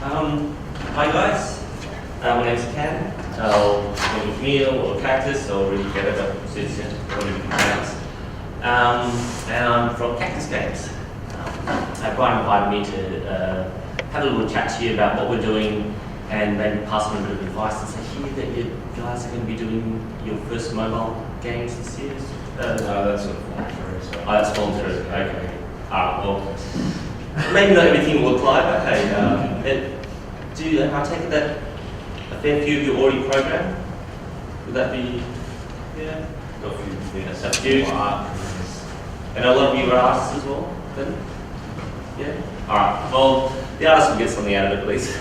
Hi guys, my name is Ken, or Kamil, or Cactus, or really get it up, whatever you can pronounce. And I'm from Cactus Games. Brian invited me to have a little chat to you about what we're doing and maybe pass on a bit of advice and say, here that you guys are going to be doing your first mobile games this year. No, that's sort of voluntary. So. Oh, that's voluntary, okay. Well, maybe not everything will apply, but hey, I take it that a fair few of you already programmed? Would that be, yeah? Got a few, yeah, A few? And a lot of you are artists as well, then? Yeah? Alright, well, the artist will get something out of it at least.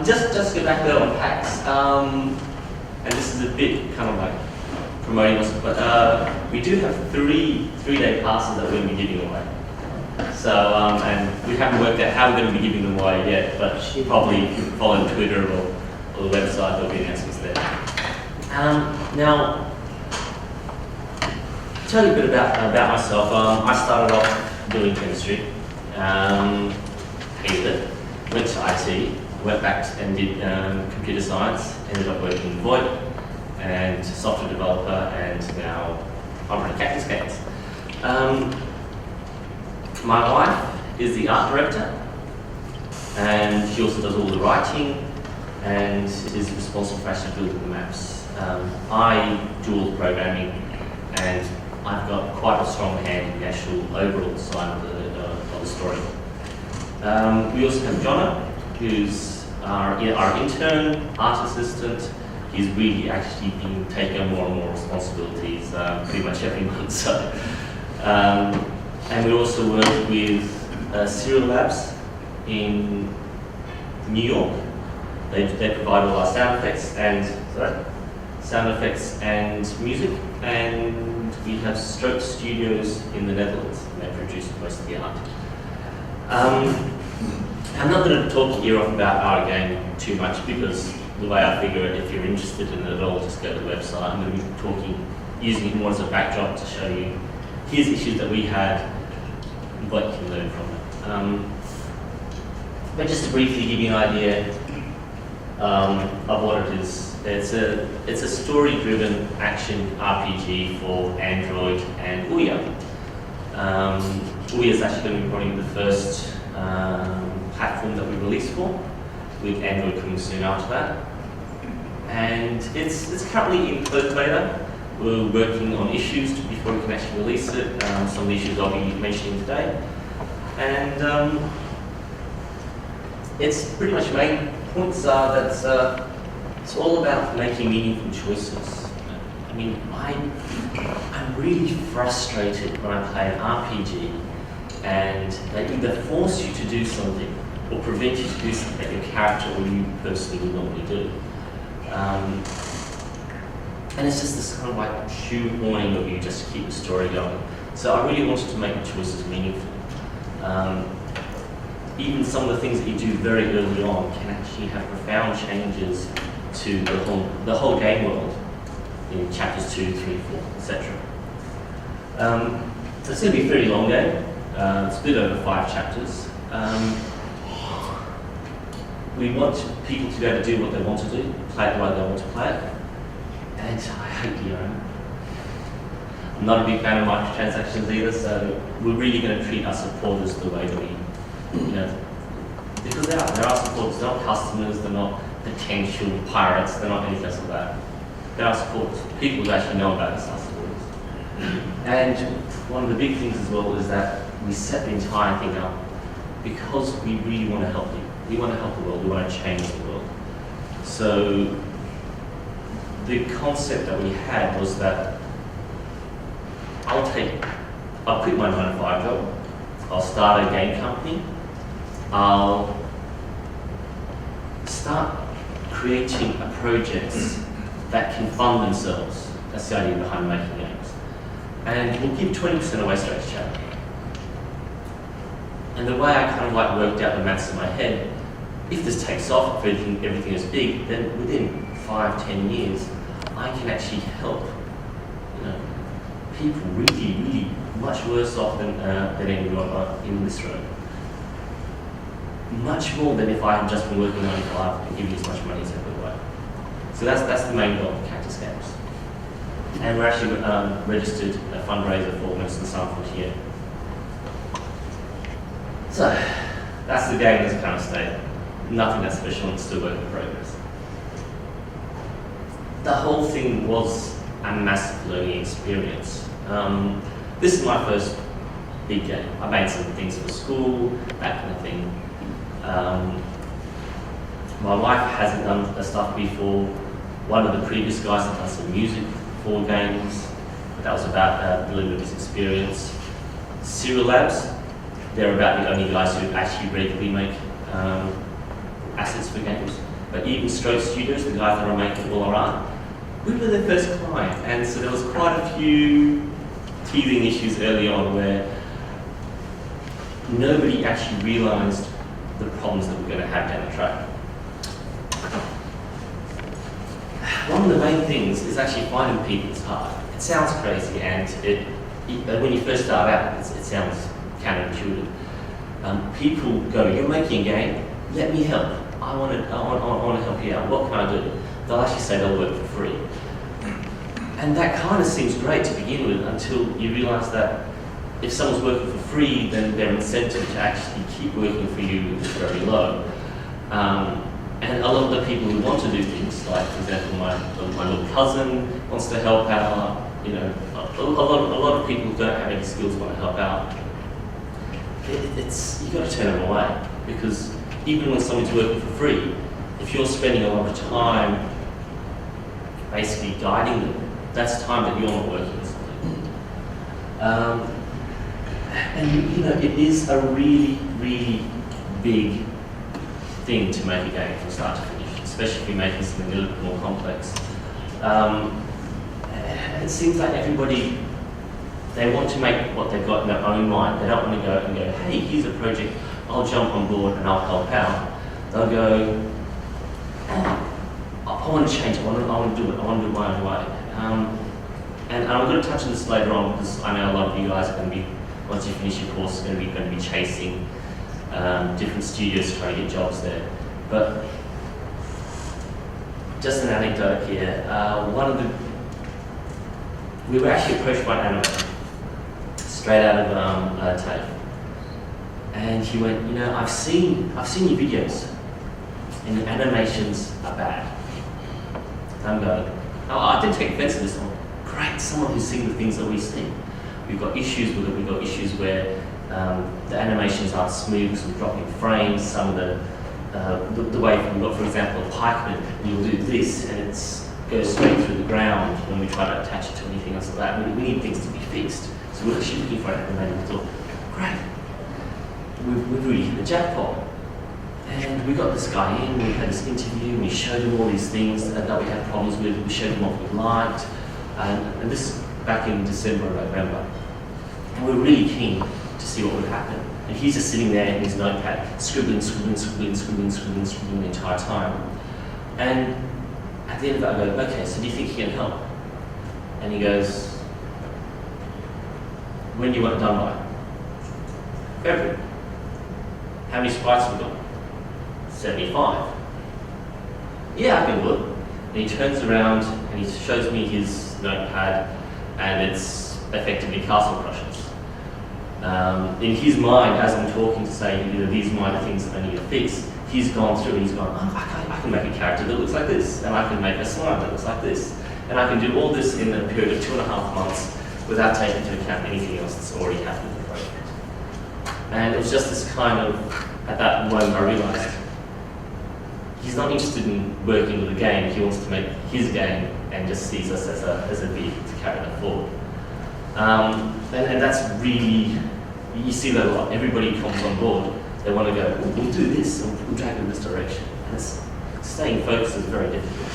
Just to go back there on PAX, and this is a bit kind of like promoting us, but we do have three-day passes that we're going to be giving away. So, and we haven't worked out how we're going to be giving them away yet, but probably if you follow Twitter or the website, there'll be announcements there. Now, to tell you a bit about myself, I started off doing chemistry, hated it, went to IT, went back and did computer science, ended up working in VoIP and software developer, and now I'm running Cactus Games. My wife is the art director, and she also does all the writing and is responsible for actually building the maps. I do all the programming, and I've got quite a strong hand in the actual overall side of the story. We also have Jono, who's our intern, art assistant. He's really actually been taking on more and more responsibilities pretty much every month. So. And we also work with Serial Labs in New York. They provide all our sound effects and music. And we have Stroke Studios in the Netherlands, and they produce most of the art. I'm not going to talk here off about our game too much, because the way I figure it, if you're interested in it at all, just go to the website. I'm going to be using it more as a backdrop to show you here's issues that we had, what you can learn from it. But just to briefly give you an idea of what it is, it's a story-driven action RPG for Android and Ouya. Ouya is actually going to be probably the first platform that we release for, with Android coming soon after that. And it's currently in closed beta. We're working on issues before we can actually release it. Some of the issues I'll be mentioning today. And it's pretty much main points are that it's all about making meaningful choices. I mean, I'm really frustrated when I play an RPG and they either force you to do something or prevent you to do something that your character or you personally would normally do. And it's just this kind of like shoehorning of you just to keep the story going. So I really wanted to make the choices meaningful. Even some of the things that you do very early on can actually have profound changes to the whole game world in chapters 2, 3, 4, etc. It's going to be a fairly long game. It's a bit over 5 chapters. We want people to be able to do what they want to do, play it the way they want to play it. And I hate the owner. I'm not a big fan of microtransactions either, so we're really going to treat our supporters the way that we, because there are supporters, they're not customers, they're not potential pirates, they're not anything else like that. There are supporters, people who actually know about us are supporters. And one of the big things as well is that we set the entire thing up because we really want to help you. We want to help the world, we want to change the world. So the concept that we had was that I'll quit my 9-to-5 job, I'll start a game company, I'll start creating projects that can fund themselves. That's the idea behind making games. And we'll give 20% away straight to charity. And the way I kind of like worked out the maths in my head, if this takes off, if everything is big, then within 5-10 years, I can actually help people really much worse off than anyone in this room. much more than if I had just been working 9 to 5 and giving as much money as I could away. So that's the main goal of Cactus Games. And we're actually registered a fundraiser for Medicine Sun Frontier. So that's the game in its current state. Nothing that special, and still work in progress. The whole thing was a massive learning experience. This is my first big game. I made some things for school, that kind of thing. My wife hasn't done the stuff before. One of the previous guys had done some music for games. That was about a little bit of his experience. Serial Labs, they're about the only guys who actually regularly make assets for games. But even Stroke Studios, the guys that are making all our art, we were their first client. And so there was quite a few teething issues early on where nobody actually realised the problems that we're going to have down the track. One of the main things is actually finding people is hard. It sounds crazy, and when you first start out, it sounds counterintuitive. People go, "You're making a game, let me help. I want to help you out. What can I do?" They'll actually say they'll work for free. And that kind of seems great to begin with until you realise that if someone's working for free, then their incentive to actually keep working for you is very low. And a lot of the people who want to do things, like for example, my little cousin wants to help out. You know, a lot of people who don't have any skills want to help out. You've got to turn them away, because even when someone's working for free, if you're spending a lot of time basically guiding them, that's time that you're not working with something. And you know, it is a really, really big thing to make a game from start to finish, especially if you're making something a little bit more complex. And it seems like everybody, they want to make what they've got in their own mind. They don't want to go and go, "Hey, here's a project, I'll jump on board and I'll help out." They'll go, "Oh, I want to change it, I want to do it my own way." And I'm going to touch on this later on, because I know a lot of you guys are going to be, once you finish your course, going to be chasing different studios to try to get jobs there. But just an anecdote here. We were actually approached by an animator straight out of TAFE, and he went, "You know, I've seen your videos, and the animations are bad." And I'm going, "Oh, I didn't take offense to this one. Great, someone who's seen the things that we see. We've got issues with it. We've got issues where the animations aren't smooth, because we're dropping frames. Some of the way we've got, for example, a pikeman, you'll do this, and it goes straight through the ground when we try to attach it to anything else like that. We need things to be fixed. So we're actually looking for an animator. We thought, great, we've really hit the jackpot." And we got this guy in, we had this interview, and we showed him all these things that we had problems with. We showed him what we liked, and this back in December or November. And we were really keen to see what would happen. And he's just sitting there in his notepad, scribbling the entire time. And at the end of it, I go, "Okay, so do you think he can help?" And he goes, "When do you want it done by?" "February." "How many sprites have we got?" "75. "Yeah, I can do it." And he turns around and he shows me his notepad, and it's effectively castle crushers. In his mind, as I'm talking to say, you know, these minor things that I need to fix, he's gone through and he's gone, "Oh, I can make a character that looks like this, and I can make a slime that looks like this, and I can do all this in a period of 2.5 months without taking into account anything else that's already happened in the project." And it was just this kind of, at that moment I realised, he's not interested in working with a game, he wants to make his game and just sees us as a vehicle to carry that forward. And that's really, you see that a lot. Everybody comes on board, they want to go, we'll do this, and we'll drag in this direction. And staying focused is very difficult.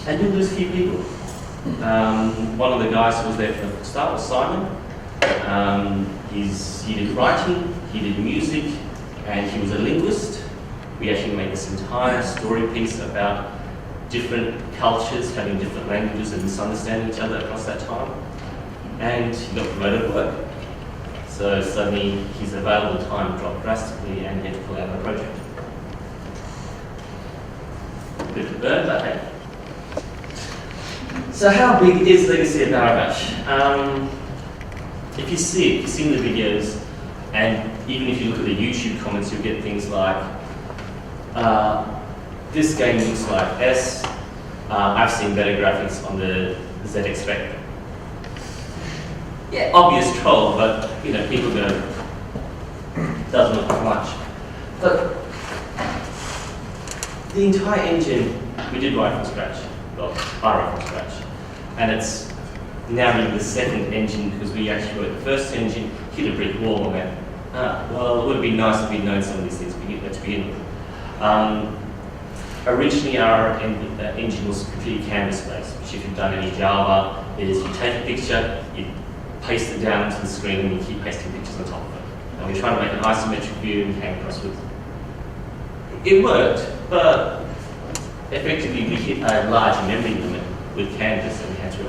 And you lose key people. One of the guys who was there from the start was Simon. He did writing, he did music, and he was a linguist. We actually made this entire story piece about different cultures having different languages and misunderstanding each other across that time. And he got promoted at work. So suddenly his available time dropped drastically and he had to pull out of the project. Bit of a burn, but hey. So how big is Legacy of Barubash? If you see it, you've seen the videos, and even if you look at the YouTube comments, you'll get things like, this game looks like S. I've seen better graphics on the ZX Spectrum. Yeah, obvious troll, but you know, people go, doesn't look like much. But the entire engine we did write from scratch. Well, I wrote from scratch. And it's now really the second engine because we actually wrote the first engine, hit a brick wall and went, well, it would have been nice if we'd known some of these things to begin with. Originally, our engine was completely canvas-based, which if you've done any Java, is you take a picture, you paste it down into the screen, and you keep pasting pictures on top of it. And we're trying to make an isometric view and came across with. It worked, but effectively we hit a large memory limit with Canvas, and we had to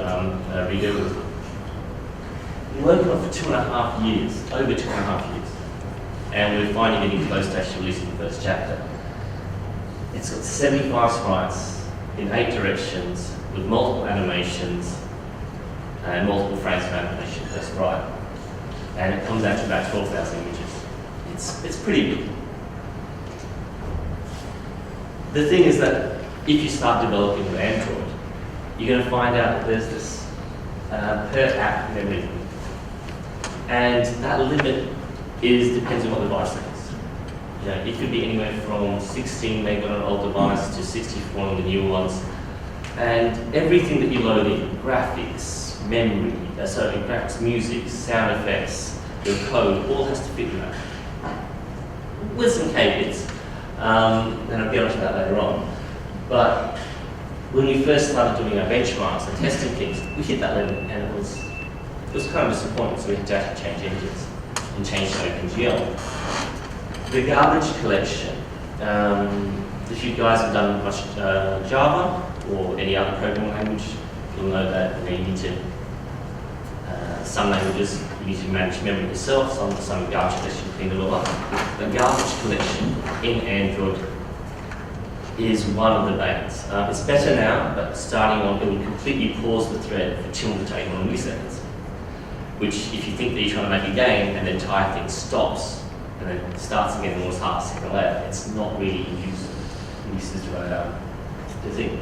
redo it. We worked on it for 2.5 years, over 2.5 years, and we're finally getting close to actually releasing the first chapter. It's got 75 sprites in 8 directions with multiple animations and multiple frames per animation per sprite. And it comes out to about 12,000 images. It's pretty big. The thing is that if you start developing with Android, you're going to find out that there's this per app memory limit. And that limit depends on what device it is. You know, it could be anywhere from 16 meg on an old device to 64 on the new ones. And everything that you load in, graphics, memory, graphics, music, sound effects, your code, all has to fit in that. With some caveats, and I'll get onto that later on. But when we first started doing our benchmarks and testing things, we hit that limit, and it was kind of disappointing, so we had to actually change engines and change to OpenGL. The garbage collection, if you guys have done much Java or any other programming language, you'll know that you need to, some languages you need to manage memory yourself, some garbage collection clean it all up. The garbage collection in Android is one of the banes. It's better now, but starting on, it will completely pause the thread for 200 to 800 milliseconds, which if you think that you're trying to make a game and the entire thing stops, and then it starts again almost half a second later, it's not really uses the thing.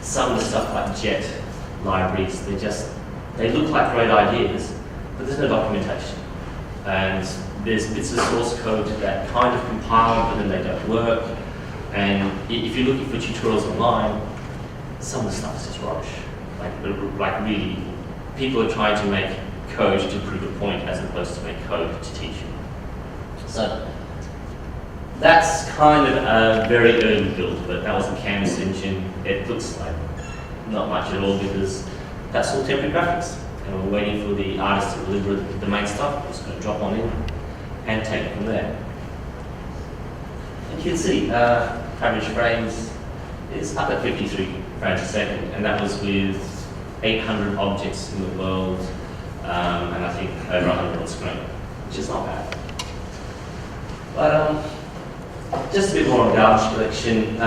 Some of the stuff like Jet libraries, they look like great ideas, but there's no documentation. And there's bits of source code that kind of compile, but then they don't work. And if you're looking for tutorials online, some of the stuff is just rubbish. Like really, people are trying to make code to prove a point as opposed to make code to teach you. So that's kind of a very early build, but that was a Canvas engine. It looks like not much at all because that's all temporary graphics. And we're waiting for the artist to deliver the main stuff. We're just going to drop on in and take it from there. And you can see average frames is up at 53 frames a second, and that was with 800 objects in the world, and I think over 100 on screen, which is not bad. But just a bit more on garbage collection.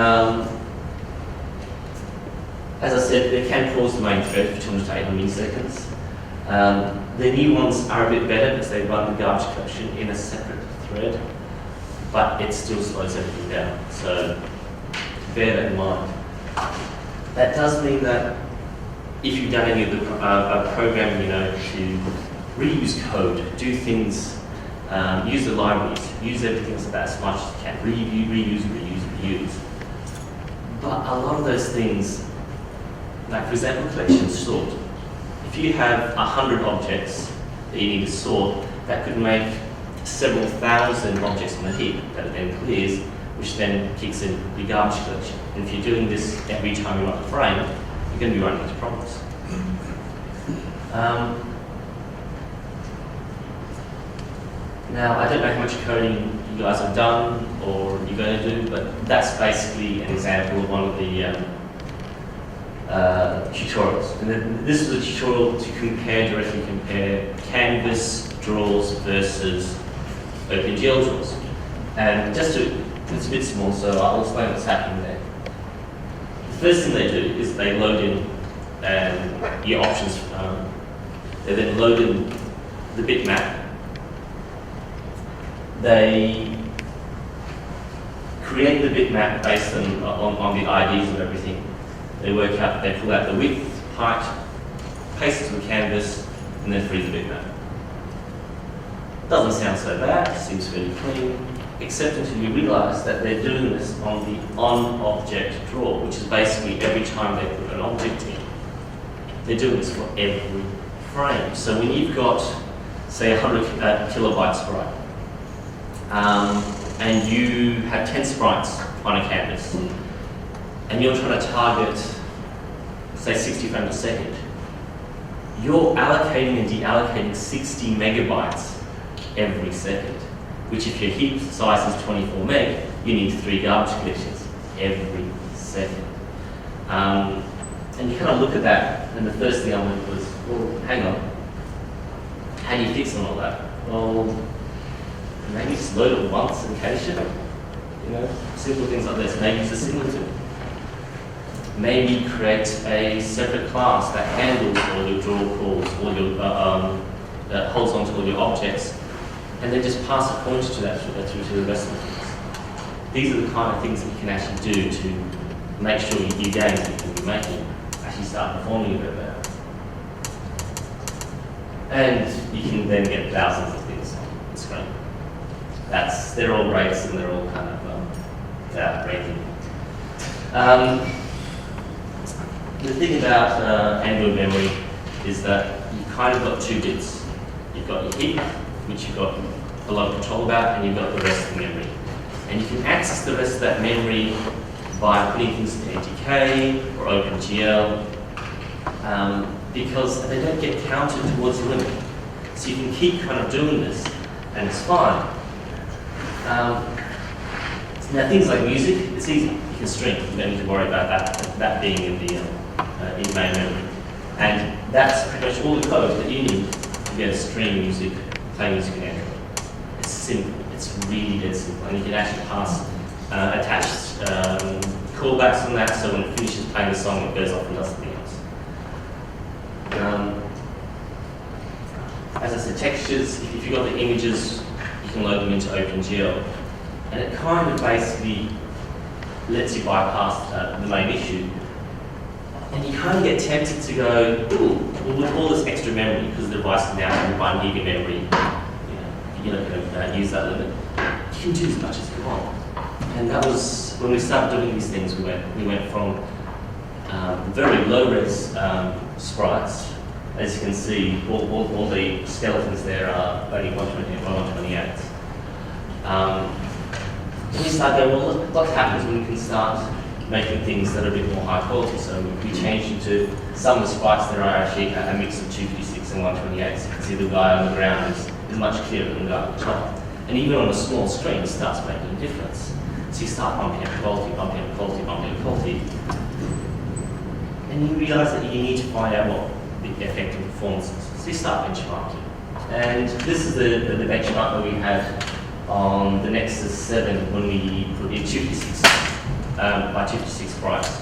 As I said, they can pause the main thread for 200 to 800 milliseconds. The new ones are a bit better because they run the garbage collection in a separate thread, but it still slows everything down. So bear that in mind. That does mean that if you've done any of the programming, you know, to reuse code, do things, use the libraries, use everything about as much as you can, reuse. But a lot of those things, like for example, collection sort. If you have 100 objects that you need to sort, that could make several thousand objects on a heap that it then clears, which then kicks in the garbage collection. And if you're doing this every time you write the frame, you're going to be running into problems. Now, I don't know how much coding you guys have done or you're going to do, but that's basically an example of one of the tutorials. And then this is a tutorial to directly compare Canvas draws versus OpenGL draws. And it's a bit small, so I'll explain what's happening there. The first thing they do is they load in your options. They then load in the bitmap. They create the bitmap based on the IDs of everything. They pull out the width, height, paste it to the canvas, and then freeze the bitmap. Doesn't sound so bad, seems fairly clean, except until you realise that they're doing this on the on-object draw, which is basically every time they put an object in, they're doing this for every frame. So when you've got, say, 100 kilobyte sprite, and you have 10 sprites on a canvas, and you're trying to target, say, 60 frames a second, you're allocating and deallocating 60 megabytes every second, which if your heap size is 24 meg, you need 3 garbage collections every second. And you kind of look at that, and the first thing I went was, well, hang on, how do you fix on all that? Well, maybe just load it once and cache it. You know, simple things like this. Maybe use a singleton. Maybe create a separate class that handles all your draw calls, all your that holds onto all your objects, and then just pass a pointer to that through to the rest of the things. These are the kind of things that you can actually do to make sure your games that you can be making actually start performing a bit better. And you can then get thousands of things on the screen. They're all rates and they're all kind of without breaking. The thing about Android memory is that you've kind of got 2 bits. You've got your heap, which you've got a lot of control about, and you've got the rest of the memory. And you can access the rest of that memory by putting things into NTK or OpenGL, because they don't get counted towards the limit. So you can keep kind of doing this, and it's fine. Now things like music, it's easy. You can stream. You don't need to worry about that being in the in main memory. And that's pretty much all the code that you need to be able to stream music, play music in Android. It's simple. It's really dead simple, and you can actually pass attached callbacks on that. So when it finishes playing the song, it goes off and does something else. As I said, textures. If you've got the images, you can load them into OpenGL. And it kind of basically lets you bypass the main issue. And you kind of get tempted to go, ooh, well, with all this extra memory, because the device is now having 1 gig of memory, you're not going to use that limit. You can do as much as you want. And that was, when we started doing these things, we went from very low-res sprites. As you can see, all the skeletons there are only 128 by 128. And we started going, well, what happens when we can start making things that are a bit more high quality? So we changed into some of the sprites that are actually a mix of 256 and 128. So you can see the guy on the ground is much clearer than the guy at the top. And even on a small screen, it starts making a difference. So you start bumping up quality, bumping up quality, bumping up quality. And you realise that you need to find out what the effective performance is. So you start benchmarking. And this is the benchmark that we had on the Nexus 7 when we put in 256 by 256 sprites.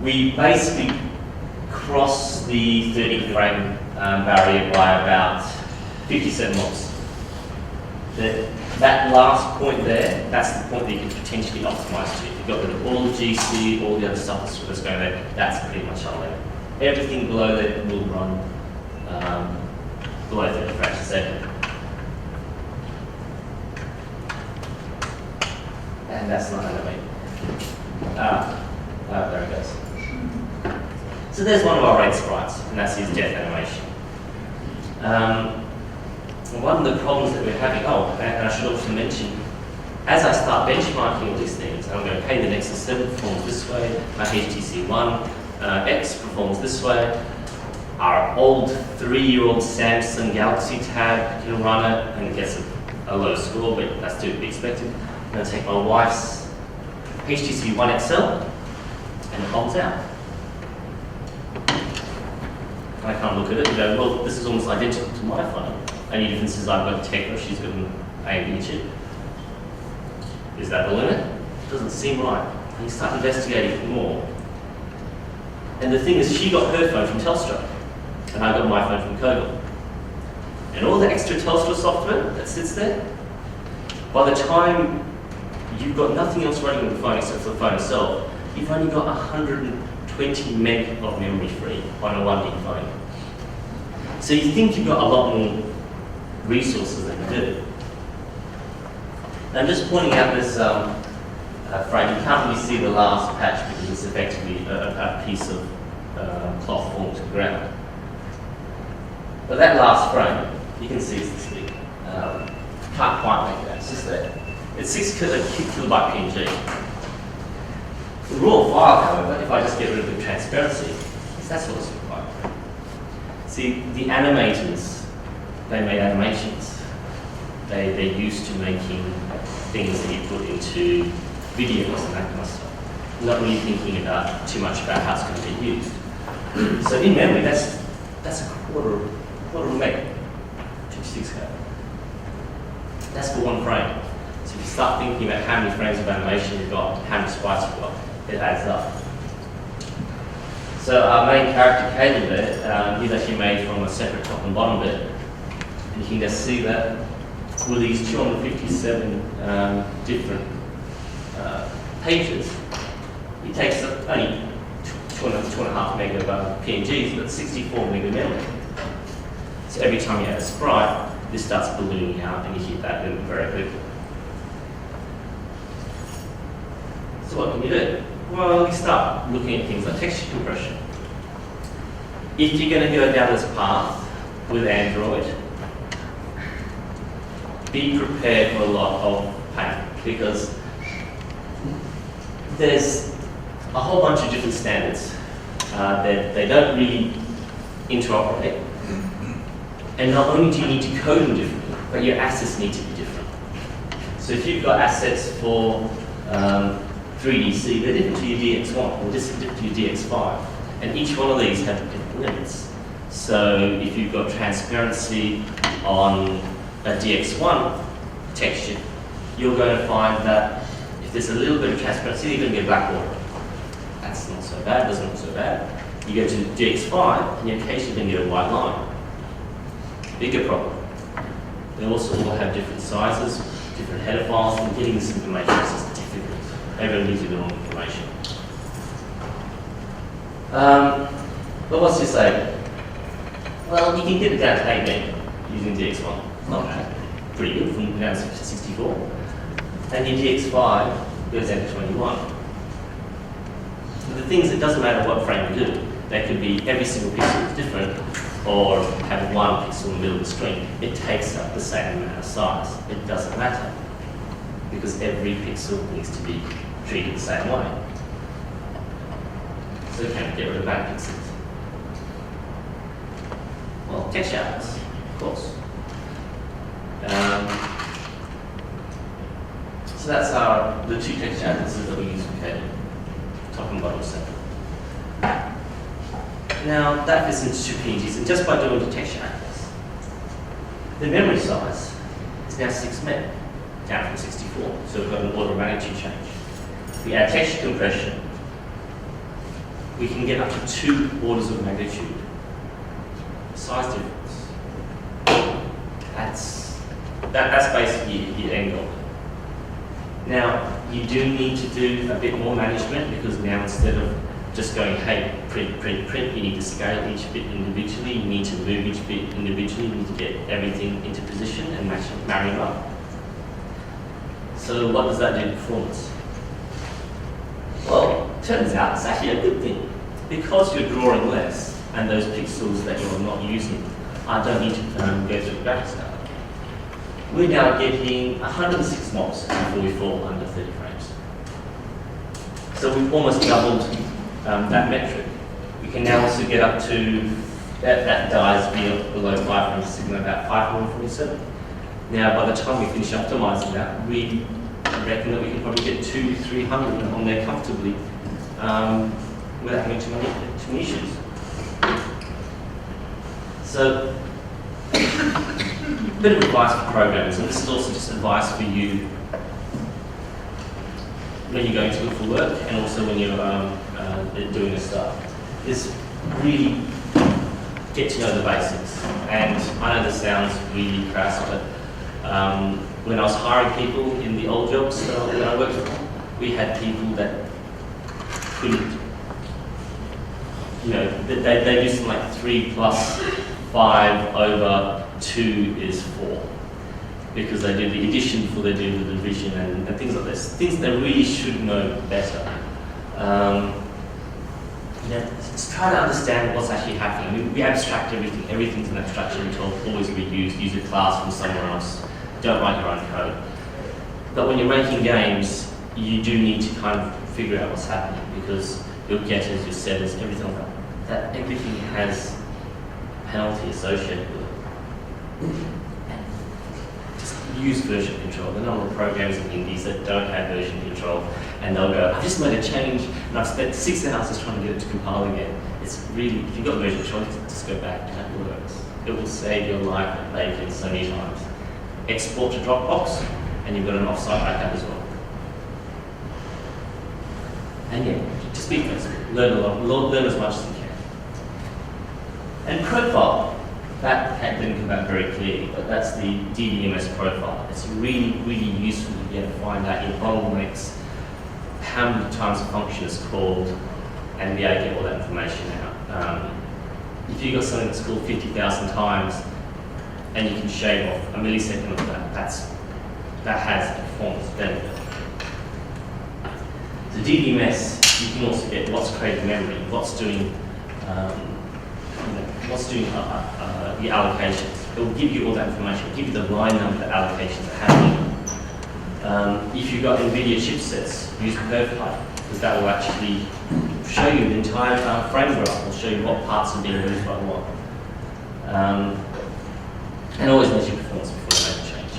We basically crossed the 30 frame barrier by about 57 mobs. That last point there, that's the point that you can potentially optimize to. You've got rid of all the GC, all the other stuff that's going there, that's pretty much on there. Everything below that will run below 30 frames a second. And that's not animated. There it goes. So there's one of our rate sprites, and that's his death animation. One of the problems that we're having, and I should also mention, as I start benchmarking all these things, I'm going, hey, the Nexus 7 performs this way, my HTC One X performs this way, our old 3-year-old Samsung Galaxy Tab can run it, and it gets a low score, but that's to be expected. I'm going to take my wife's HTC One XL, and it pops out. And I can't look at it and go, well, this is almost identical to my phone. Only difference is I've got a Tecna, she's got an AMD chip. Is that the limit? Doesn't seem right. And you start investigating more. And the thing is, she got her phone from Telstra, and I got my phone from Kogel. And all the extra Telstra software that sits there, by the time you've got nothing else running on the phone except for the phone itself, you've only got 120 meg of memory free on a 1D phone. So you think you've got a lot more resources than you do. I'm just pointing out this frame. You can't really see the last patch because it's effectively a piece of cloth formed to the ground. But that last frame, you can see it's this big. Can't quite make it out, it's just there. It's 6 kilobyte PNG. The raw file, however, if I just get rid of the transparency, that's what it's required. See, the animators, they made animations. They're used to making things that you put into videos and that kind of stuff. Not really thinking about too much about how it's going to be used. So in memory, that's a quarter of a meg, 56K. That's for one frame. So if you start thinking about how many frames of animation you've got, how many sprites you've got, it adds up. So our main character, Caleb there, he's actually made from a separate top and bottom bit. And you can just see that with these 257 different pages, it takes up only 2.5 meg of PNGs, but 64 meg of memory. So every time you add a sprite, this starts ballooning out and you hit that limit very quickly. So what can you do? Well, you start looking at things like texture compression. If you're going to go down this path with Android, be prepared for a lot of pain because there's a whole bunch of different standards that they don't really interoperate. And not only do you need to code them differently, but your assets need to be different. So if you've got assets for 3DC, they're different to your DX1 or different to your DX5. And each one of these have different limits. So if you've got transparency on a DX1 texture, you're going to find that if there's a little bit of transparency, you're going to get black water. That's not so bad, that's not so bad. You go to DX5, and you're occasionally going to get a white line. Bigger problem. They also all have different sizes, different header files, and getting this information is just difficult. Everyone needs the wrong information. But what's to say? Well, you can get it down to 8 meg using DX1. It's not bad. Pretty good from down to 64. And your DX5 goes down to 21. But the things, it doesn't matter what frame you do. They could be every single pixel is different, or have one pixel in the middle of the screen. It takes up the same amount of size. It doesn't matter, because every pixel needs to be treated the same way. So you can't get rid of bad pixels. Well, texture outlets, of course. So that's the two texture outlets that we use for coding, top and bottom separate. Now that fits into two PNGs, and just by doing the texture atlas, the memory size is now 6 meg, down from 64. So we've got an order of magnitude change. We add texture compression, we can get up to 2 orders of magnitude size difference. That's basically your end goal. Now you do need to do a bit more management because now instead of just going, hey, print, print, print, you need to scale each bit individually, you need to move each bit individually, you need to get everything into position and marry them up. So what does that do to performance? Well, turns out it's actually a good thing. Because you're drawing less and those pixels that you're not using, I don't need to go through the graphics card. We're now getting 106 mobs before we fall under 30 frames. So we've almost doubled that metric. We can now also get up to, that dies below 500, sitting at about 547. Now, by the time we finish optimizing that, we reckon that we can probably get 200 to 300 on there comfortably without having too many issues. So, a bit of advice for programmers, and this is also just advice for you when you're going to look for work and also when you're doing this stuff, is really get to know the basics. And I know this sounds really crass, but when I was hiring people in the old jobs that I worked for, we had people that couldn't, they used something like 3 plus 5 over 2 is 4. Because they do the addition before they do the division and things like this. Things they really should know better. Just try to understand what's actually happening. We abstract everything. Everything's an abstraction until always reused. Use a class from somewhere else. Don't write your own code. But when you're making games, you do need to kind of figure out what's happening because you'll get, as you said, there's everything like that. Everything has penalty associated with it. Use version control. The number of programs in indies that don't have version control, and they'll go, I've just made a change, and I've spent 6 hours trying to get it to compile again. It's really, if you've got version control, just go back, and that works. It will save your life at bacon so many times. Export to Dropbox, and you've got an offsite backup as well. And yeah, just be flexible. Learn a lot, learn as much as you can. And profile. That didn't come out very clearly, but that's the DDMS profile. It's really, really useful to be able to find out your bottlenecks, how many times a function is called, and be able to get all that information out. If you've got something that's called 50,000 times, and you can shave off a millisecond of that, that has a performance benefit. So DDMS, you can also get what's creating memory, what's doing the allocations. It will give you all that information. It will give you the line number that allocations are happening. If you've got NVIDIA chipsets, use PerfPipe, because that will actually show you the entire frame graph. It will show you what parts are being used by what. And always measure performance before you make a change.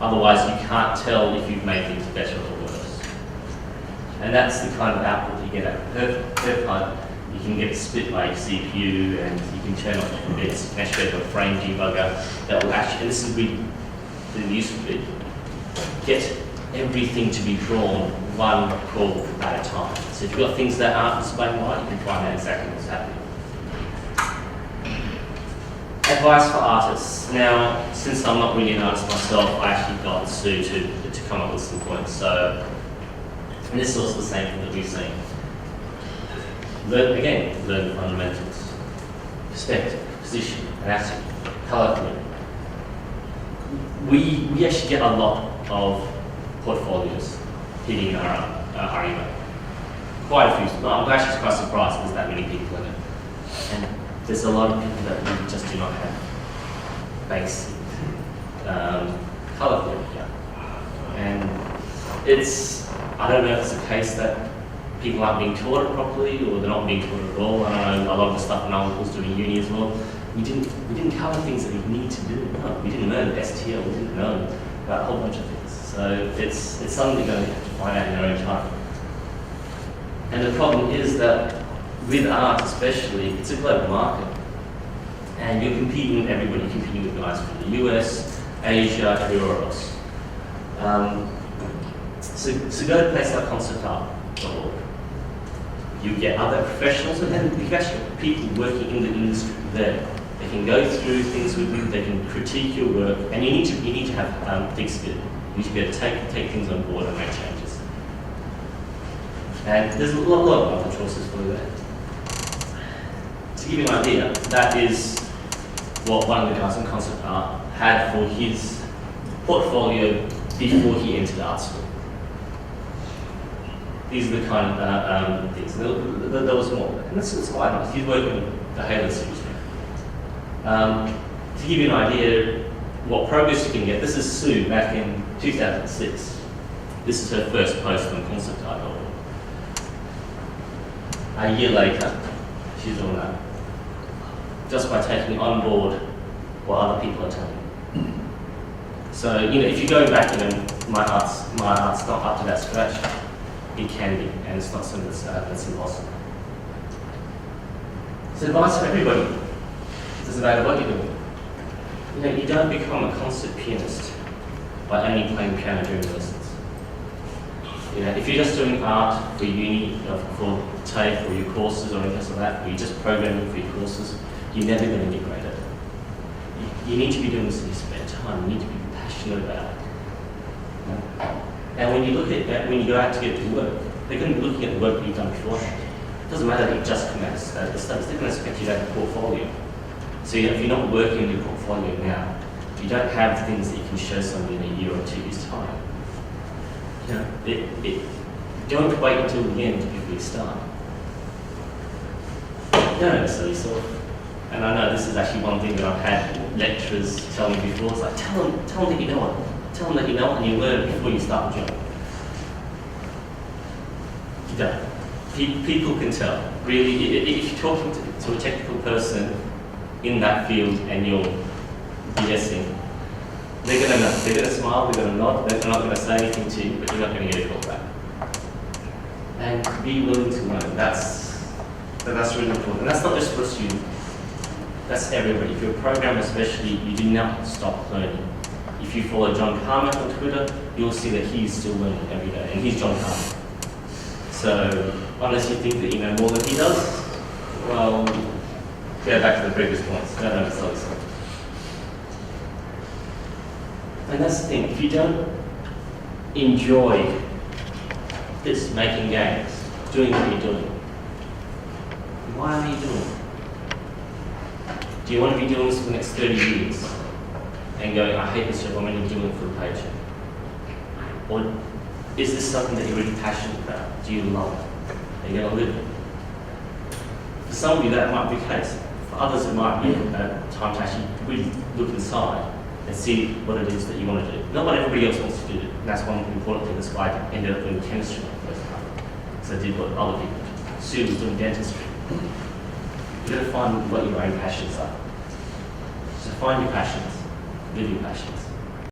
Otherwise, you can't tell if you've made things better or worse. And that's the kind of output you get out of PerfPipe. You can get split by CPU, and you can turn off different bits. You can actually go to a frame debugger that will actually, and this is really the useful bit, get everything to be drawn one call at a time. So if you've got things that aren't displayed right, you can find out exactly what's happening. Advice for artists. Now, since I'm not really an artist myself, I actually got Sue to come up with some points. So, and this is also the same thing that we've seen. Learn the fundamentals. Perspective, position, anatomy, colour theory. We actually get a lot of portfolios hitting our email. Quite a few. I'm actually quite surprised there's that many people in it. And there's a lot of people that really just do not have basic colour theory. And it's, I don't know if it's a case that people aren't being taught it properly, or they're not being taught it at all. I know a lot of the stuff when I was doing uni as well. We didn't cover things that we need to do. No, we didn't learn STL. We didn't know about a whole bunch of things. So it's something you're going to have to find out in your own time. And the problem is that with art, especially, it's a global market, and you're competing with everybody. You're competing with guys from the US, Asia, everywhere else. So go to a place like conceptart.org. You get other professionals, and then you've actually got people working in the industry there. They can go through things with you, they can critique your work, and you need to have thick skin. You need to be able to take things on board and make changes. And there's a lot of other choices for you there. To give you an idea, that is what one of the guys in concept art had for his portfolio before he entered art school. These are the kind of things. There was more, and it's quite nice. He's working on the Halo series now. To give you an idea what progress you can get, this is Sue back in 2006. This is her first post on concept art. A year later, she's doing that. Just by taking on board what other people are telling you. So, if you go back, my art's not up to that scratch. it can be, and it's not something that's impossible. So advice for everybody. It doesn't matter what you're doing. You know, you don't become a concert pianist by only playing piano during lessons. You know, if you're just doing art for uni, for TAFE or your courses or anything like that, or you're just programming for your courses, you're never going to get great at it. You need to be doing this in your spare time. You need to be passionate about it. You know? And when you look at that, when you go out to get to work, they're going to be looking at the work that you've done beforehand. It doesn't matter that you've just come out of the studies, they're going to expect you to have a portfolio. So you know, if you're not working on your portfolio now, you don't have things that you can show somebody in a year or 2 years' time. You know, don't wait until the end before you start. Don't sell yourself. And I know this is actually one thing that I've had lecturers tell me before. It's like, tell them that you know it. Tell them that you know it and you learn before you start the job. You don't. People can tell. Really, if you're talking to a technical person in that field and you're BSing, they're going to know. They're going to smile, they're going to nod, they're not going to say anything to you, but you're not going to get a call back. And be willing to learn. That's really important. And that's not just for a student. That's everybody. If you're a programmer especially, you do not stop learning. If you follow John Carmack on Twitter, you'll see that he's still learning every day, and he's John Carmack. So, unless you think that you know more than he does, well, go back to the previous points. Don't undersell yourself. And that's the thing, if you don't enjoy this, making games, doing what you're doing, why are you doing it? Do you want to be doing this for the next 30 years and going, I hate this job, I'm only doing it for the paycheck? Or is this something that you're really passionate about? Do you love it? Are you going to live it? For some of you that might be the case. For others it might be a time to actually really look inside and see what it is that you want to do. Not what everybody else wants to do. And that's one important thing. That's why I ended up doing chemistry on the first time. Because I did what other people did. Sue was doing dentistry. You've got to find what your own passions are. So find your passions, live your passions.